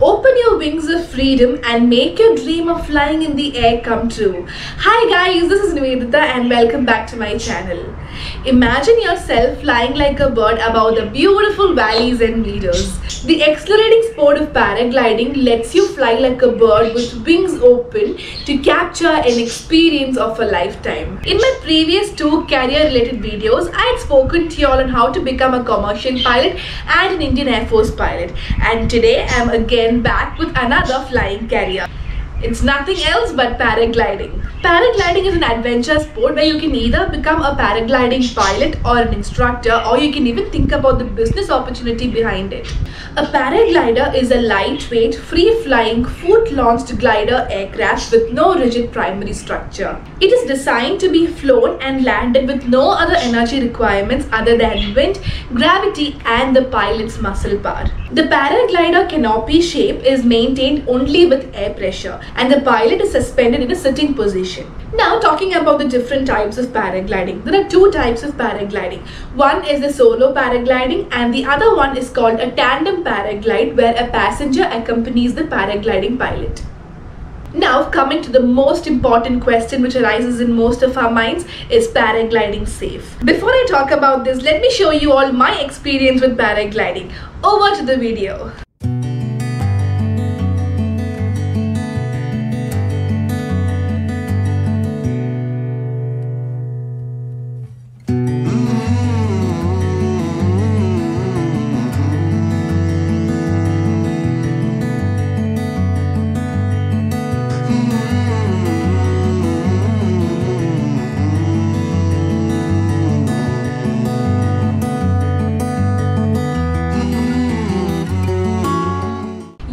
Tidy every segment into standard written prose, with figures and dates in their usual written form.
Open your wings of freedom and make your dream of flying in the air come true. Hi guys, this is Nivedita and welcome back to my channel. Imagine yourself flying like a bird above the beautiful valleys and meadows. The exhilarating sport of paragliding lets you fly like a bird with wings open to capture an experience of a lifetime. In my previous two career-related videos, I had spoken to you all on how to become a commercial pilot and an Indian Air Force pilot. And today I am again back with another flying career. It's nothing else but paragliding. Paragliding is an adventure sport where you can either become a paragliding pilot or an instructor, or you can even think about the business opportunity behind it. A paraglider is a lightweight, free-flying, foot-launched glider aircraft with no rigid primary structure. It is designed to be flown and landed with no other energy requirements other than wind, gravity and the pilot's muscle power. The paraglider canopy shape is maintained only with air pressure, and the pilot is suspended in a sitting position. Now talking about the different types of paragliding. There are two types of paragliding. One is the solo paragliding and the other one is called a tandem paraglide, where a passenger accompanies the paragliding pilot. Now coming to the most important question which arises in most of our minds, is paragliding safe? Before I talk about this, let me show you all my experience with paragliding. Over to the video.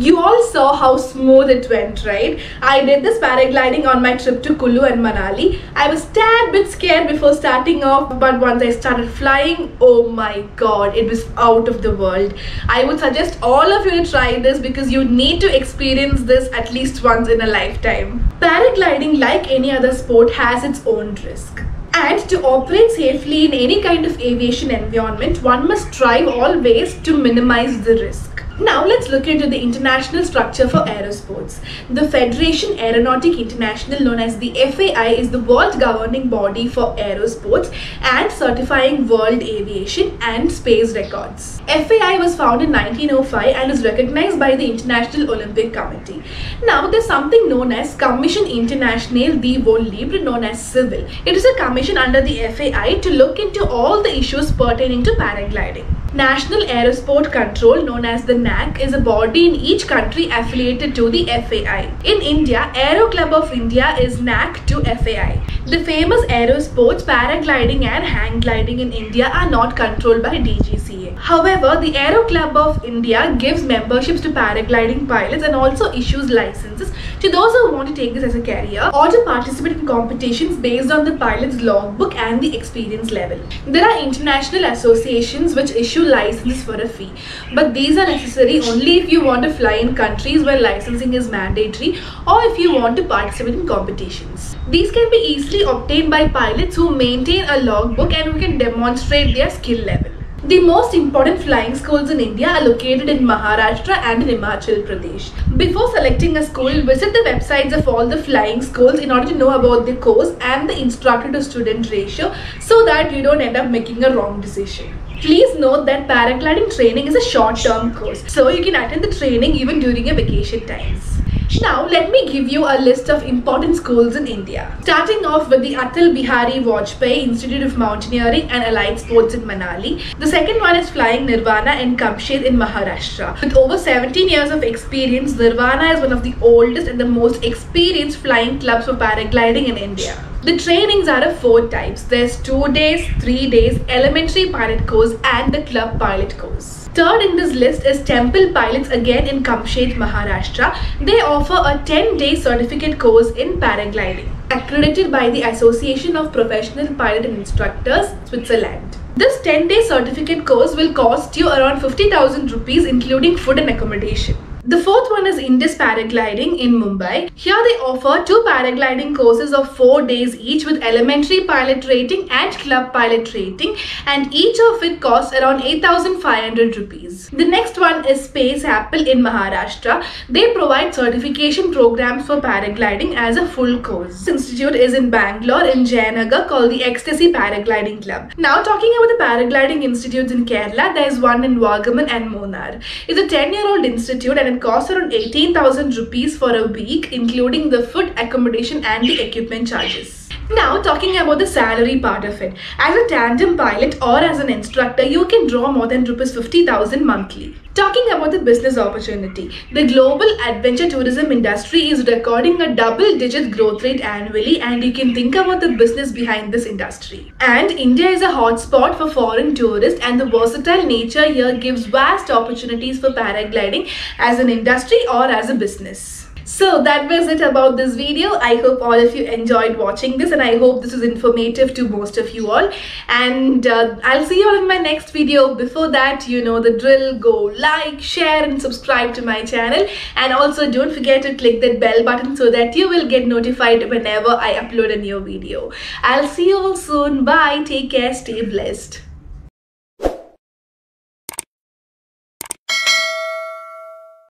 You all saw how smooth it went, right? I did this paragliding on my trip to Kullu and Manali. I was a tad bit scared before starting off, but once I started flying, oh my god, it was out of the world. I would suggest all of you to try this because you need to experience this at least once in a lifetime. Paragliding, like any other sport, has its own risk. And to operate safely in any kind of aviation environment, one must strive always to minimize the risk. Now let's look into the international structure for aerosports. The Federation Aeronautique International, known as the FAI, is the world governing body for aerosports and certifying world aviation and space records. FAI was founded in 1905 and is recognized by the International Olympic Committee. Now there's something known as Commission Internationale de Vol Libre, known as CIVL. It is a commission under the FAI to look into all the issues pertaining to paragliding. National Aerosport Control, known as the NAC, is a body in each country affiliated to the FAI. In India, Aero Club of India is NAC to FAI. The famous aerosports, paragliding and hang gliding in India are not controlled by DGCA. However, the Aero Club of India gives memberships to paragliding pilots and also issues licenses to those who want to take this as a career or to participate in competitions based on the pilot's logbook and the experience level. There are international associations which issue licenses for a fee, but these are necessary only if you want to fly in countries where licensing is mandatory or if you want to participate in competitions. These can be easily obtained by pilots who maintain a logbook and who can demonstrate their skill level. The most important flying schools in India are located in Maharashtra and in Himachal Pradesh. Before selecting a school, visit the websites of all the flying schools in order to know about the course and the instructor to student ratio so that you don't end up making a wrong decision. Please note that paragliding training is a short-term course, so you can attend the training even during your vacation times. Now let me give you a list of important schools in India. Starting off with the Atal Bihari Vajpayee Institute of Mountaineering and Allied Sports in Manali. The second one is Flying Nirvana in Kamshed in Maharashtra. With over 17 years of experience, Nirvana is one of the oldest and the most experienced flying clubs for paragliding in India. The trainings are of 4 types. There's 2 days, 3 days, elementary pilot course and the club pilot course. Third in this list is Temple Pilots, again in Kamshed, Maharashtra. They offer a 10-day certificate course in paragliding, accredited by the Association of Professional Pilot and Instructors, Switzerland. This 10-day certificate course will cost you around 50,000 rupees including food and accommodation. The fourth one is Indus Paragliding in Mumbai. Here they offer 2 paragliding courses of 4 days each with elementary pilot rating and club pilot rating, and each of it costs around 8,500 rupees. The next one is Space Apple in Maharashtra. They provide certification programs for paragliding as a full course. This institute is in Bangalore in Jayanagar called the Ecstasy Paragliding Club. Now talking about the paragliding institutes in Kerala, there is one in Vagaman and Munnar. It's a 10-year-old institute and it costs around 18,000 rupees for a week, including the food, accommodation and the equipment charges. Now talking about the salary part of it. As a tandem pilot or as an instructor, you can draw more than rupees 50,000 monthly. Talking about the business opportunity, the global adventure tourism industry is recording a double-digit growth rate annually, and you can think about the business behind this industry. And India is a hotspot for foreign tourists, and the versatile nature here gives vast opportunities for paragliding as an industry or as a business. So that was it about this video. I hope all of you enjoyed watching this, and I hope this was informative to most of you all. And I'll see you all in my next video. Before that, you know the drill. Go like, share and subscribe to my channel. And also don't forget to click that bell button so that you will get notified whenever I upload a new video. I'll see you all soon. Bye. Take care. Stay blessed.